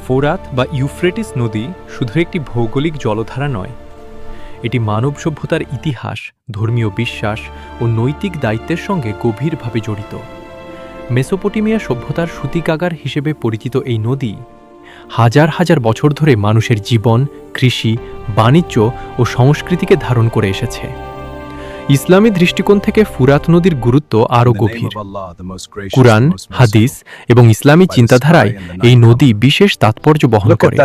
ফোরাত বা ইউফ্রেটিস নদী শুধু একটি ভৌগোলিক জলধারা নয়, এটি মানব সভ্যতার ইতিহাস, ধর্মীয় বিশ্বাস ও নৈতিক দায়িত্বের সঙ্গে গভীরভাবে জড়িত। মেসোপটেমিয়া সভ্যতার সূতিকাগার হিসেবে পরিচিত এই নদী হাজার হাজার বছর ধরে মানুষের জীবন, কৃষি, বাণিজ্য ও সংস্কৃতিকে ধারণ করে এসেছে। ইসলামী দৃষ্টিকোণ থেকে ফুরাত নদীর গুরুত্ব আরও গভীর। কুরআন, হাদিস এবং ইসলামী চিন্তাধারায় এই নদী বিশেষ তাৎপর্য বহন করে।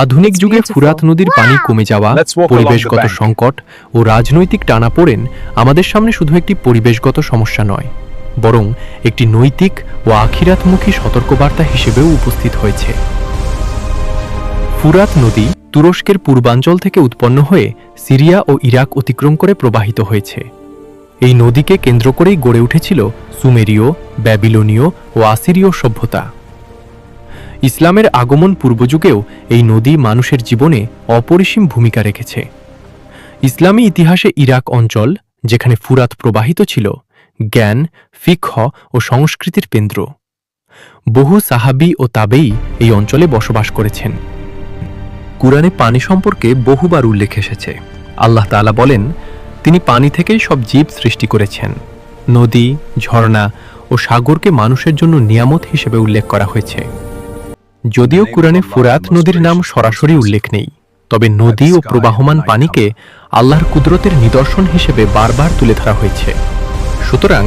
আধুনিক যুগে ফুরাত নদীর পানি কমে যাওয়া, পরিবেশগত সংকট ও রাজনৈতিক টানাপোড়েন আমাদের সামনে শুধু একটি পরিবেশগত সমস্যা নয়, বরং একটি নৈতিক ও আখিরাতমুখী সতর্কবার্তা হিসেবেও উপস্থিত হয়েছে। ফুরাত নদী তুরস্কের পূর্বাঞ্চল থেকে উৎপন্ন হয়ে সিরিয়া ও ইরাক অতিক্রম করে প্রবাহিত হয়েছে। এই নদীকে কেন্দ্র করেই গড়ে উঠেছিল সুমেরীয়, ব্যাবিলনীয় ও আসিরীয় সভ্যতা। ইসলামের আগমন পূর্বযুগেও এই নদী মানুষের জীবনে অপরিসীম ভূমিকা রেখেছে। ইসলামী ইতিহাসে ইরাক অঞ্চল, যেখানে ফুরাত প্রবাহিত ছিল, জ্ঞান, ফিকহ ও সংস্কৃতির কেন্দ্র। বহু সাহাবী ও তাবেঈ এই অঞ্চলে বসবাস করেছেন। কুরআনে পানি সম্পর্কে বহুবার উল্লেখ এসেছে। আল্লাহ তাআলা বলেন, তিনি পানি থেকেই সব জীব সৃষ্টি করেছেন। নদী, ঝর্ণা ও সাগরকে মানুষের জন্য নিয়ামত হিসেবে উল্লেখ করা হয়েছে। যদিও কুরআনে ফুরাত নদীর নাম সরাসরি উল্লেখ নেই, তবে নদী ও প্রবাহমান পানিকে আল্লাহর কুদরতের নিদর্শন হিসেবে বারবার তুলে ধরা হয়েছে। সুতরাং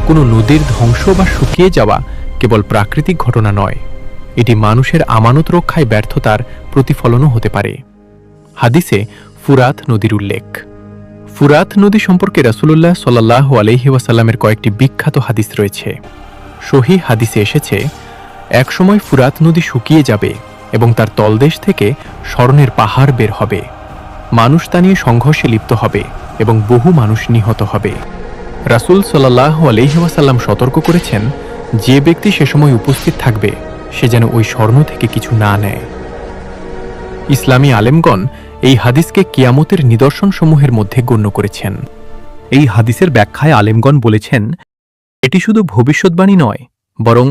কোনো নদীর ধ্বংস বা শুকিয়ে যাওয়া কেবল প্রাকৃতিক ঘটনা নয়, এটি মানুষের আমানত রক্ষায় ব্যর্থতার প্রতিফলনও হতে পারে। হাদিসে ফুরাত নদীর উল্লেখ। ফুরাত নদী সম্পর্কে রাসূলুল্লাহ সাল্লাল্লাহু আলাইহি ওয়াসাল্লামের কয়েকটি বিখ্যাত হাদিস রয়েছে। সহিহ হাদিসে এসেছে, একসময় ফুরাত নদী শুকিয়ে যাবে এবং তার তলদেশ থেকে স্বর্ণের পাহাড় বের হবে। মানুষ তা নিয়ে সংঘর্ষে লিপ্ত হবে এবং বহু মানুষ নিহত হবে। রাসূল সাল্লাল্লাহু আলাইহি ওয়াসাল্লাম সতর্ক করেছেন, যে ব্যক্তি সে সময় উপস্থিত থাকবে সে যেন ওই স্বর্ণ থেকে কিছু না নেয়। ইসলামী আলেমগণ এই হাদিসকে কিয়ামতের নিদর্শনসমূহের মধ্যে গণ্য করেছেন। এই হাদিসের ব্যাখ্যায় আলেমগণ বলেছেন, এটি শুধু ভবিষ্যৎবাণী নয়, বরং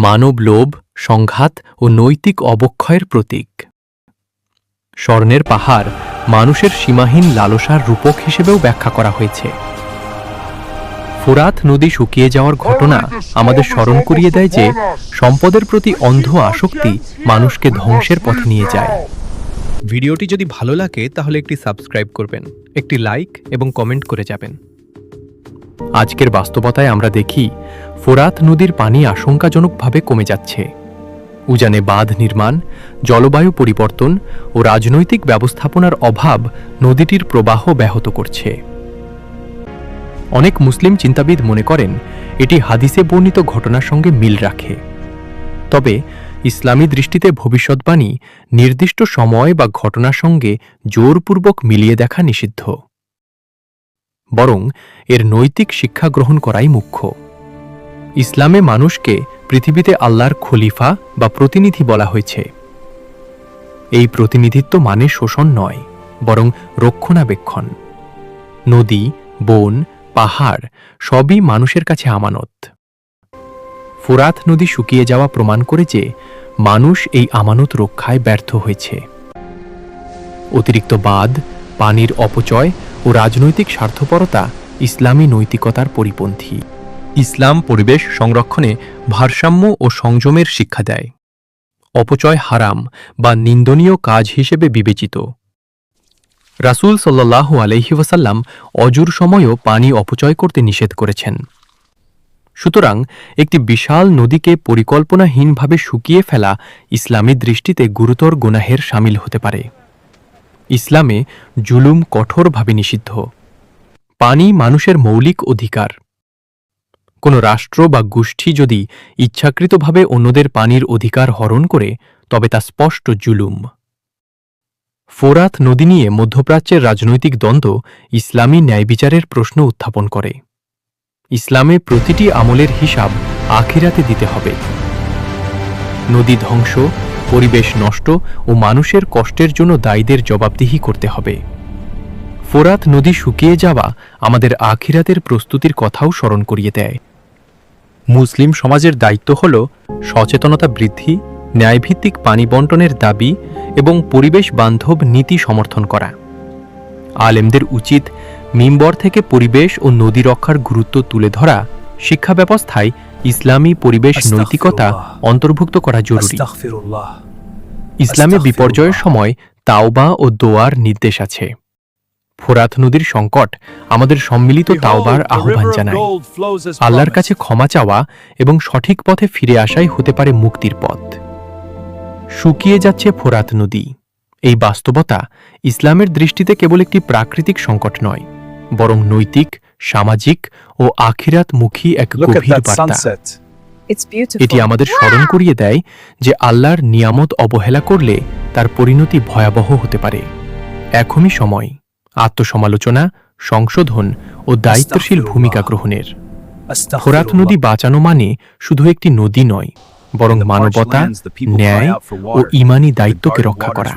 মানব লোভ, সংঘাত ও নৈতিক অবক্ষয়ের প্রতীক। স্বর্ণের পাহাড় মানুষের সীমাহীন লালসার রূপক হিসেবেও ব্যাখ্যা করা হয়েছে। ফোরাত নদী শুকিয়ে যাওয়ার ঘটনা আমাদের স্মরণ করিয়ে দেয় যে সম্পদের প্রতি অন্ধ আসক্তি মানুষকে ধ্বংসের পথে নিয়ে যায়। ভিডিওটি যদি ভালো লাগে তাহলে একটি সাবস্ক্রাইব করবেন, একটি লাইক এবং কমেন্ট করে যাবেন। আজকের বাস্তবতায় আমরা দেখি ফোরাত নদীর পানি আশঙ্কাজনকভাবে কমে যাচ্ছে। উজানে বাঁধ নির্মাণ, জলবায়ু পরিবর্তন ও রাজনৈতিক ব্যবস্থাপনার অভাব নদীটির প্রবাহ ব্যাহত করছে। অনেক মুসলিম চিন্তাবিদ মনে করেন এটি হাদিসে বর্ণিত ঘটনার সঙ্গে মিল রাখে। তবে ইসলামী দৃষ্টিতে ভবিষ্যৎবাণী নির্দিষ্ট সময় বা ঘটনার সঙ্গে জোরপূর্বক মিলিয়ে দেখা নিষিদ্ধ, বরং এর নৈতিক শিক্ষা গ্রহণ করাই মুখ্য। ইসলামে মানুষকে পৃথিবীতে আল্লাহর খলিফা বা প্রতিনিধি বলা হয়েছে। এই প্রতিনিধিত্ব মানে শোষণ নয়, বরং রক্ষণাবেক্ষণ। নদী, বন, পাহাড় সবই মানুষের কাছে আমানত। ফোরাত নদী শুকিয়ে যাওয়া প্রমাণ করে যে মানুষ এই আমানত রক্ষায় ব্যর্থ হয়েছে। অতিরিক্ত বাঁধ, পানির অপচয় ও রাজনৈতিক স্বার্থপরতা ইসলামী নৈতিকতার পরিপন্থী। ইসলাম পরিবেশ সংরক্ষণে ভারসাম্য ও সংযমের শিক্ষা দেয়। অপচয় হারাম বা নিন্দনীয় কাজ হিসেবে বিবেচিত। রাসূল সাল্লাল্লাহু আলাইহি ওয়াসাল্লাম অজুর সময়ও পানি অপচয় করতে নিষেধ করেছেন। সুতরাং একটি বিশাল নদীকে পরিকল্পনাহীনভাবে শুকিয়ে ফেলা ইসলামী দৃষ্টিতে গুরুতর গুনাহের শামিল হতে পারে। ইসলামে জুলুম কঠোরভাবে নিষিদ্ধ। পানি মানুষের মৌলিক অধিকার। কোনো রাষ্ট্র বা গোষ্ঠী যদি ইচ্ছাকৃতভাবে অন্যদের পানির অধিকার হরণ করে, তবে তা স্পষ্ট জুলুম। ফোরাত নদী নিয়ে মধ্যপ্রাচ্যের রাজনৈতিক দ্বন্দ্ব ইসলামী ন্যায়বিচারের প্রশ্ন উত্থাপন করে। ইসলামে প্রতিটি আমলের হিসাব আখিরাতে দিতে হবে। নদী ধ্বংস, পরিবেশ নষ্ট ও মানুষের কষ্টের জন্য দায়ীদের জবাবদিহি করতে হবে। ফোরাত নদী শুকিয়ে যাওয়া আমাদের আখিরাতের প্রস্তুতির কথাও স্মরণ করিয়ে দেয়। মুসলিম সমাজের দায়িত্ব হল সচেতনতা বৃদ্ধি, ন্যায়ভিত্তিক পানি বণ্টনের দাবি এবং পরিবেশ বান্ধব নীতি সমর্থন করা। আলেমদের উচিত মিম্বর থেকে পরিবেশ ও নদী রক্ষার গুরুত্ব তুলে ধরা, শিক্ষা ব্যবস্থায় ইসলামী পরিবেশ নৈতিকতা অন্তর্ভুক্ত করা জরুরি। ইসলামে বিপর্যয়ের সময় তাওবা ও দোয়ার নির্দেশ আছে। ফোরাত নদীর সংকট আমাদের সম্মিলিত তাওবার আহ্বান জানায়। আল্লাহর কাছে ক্ষমা চাওয়া এবং সঠিক পথে ফিরে আসাই হতে পারে মুক্তির পথ। শুকিয়ে যাচ্ছে ফোরাত নদী। এই বাস্তবতা ইসলামের দৃষ্টিতে কেবল একটি প্রাকৃতিক সংকট নয়, বরং নৈতিক, সামাজিক ও আখিরাতমুখী এক গভীর বার্তা। এটি আমাদের স্মরণ করিয়ে দেয় যে আল্লাহর নিয়ামত অবহেলা করলে তার পরিণতি ভয়াবহ হতে পারে। এখনই সময় আত্মসমালোচনা, সংশোধন ও দায়িত্বশীল ভূমিকা গ্রহণের। ফোরাত নদী বাঁচানো মানে শুধু একটি নদী নয়, বরং মানবতা, ন্যায় ও ঈমানি দায়িত্বকে রক্ষা করা।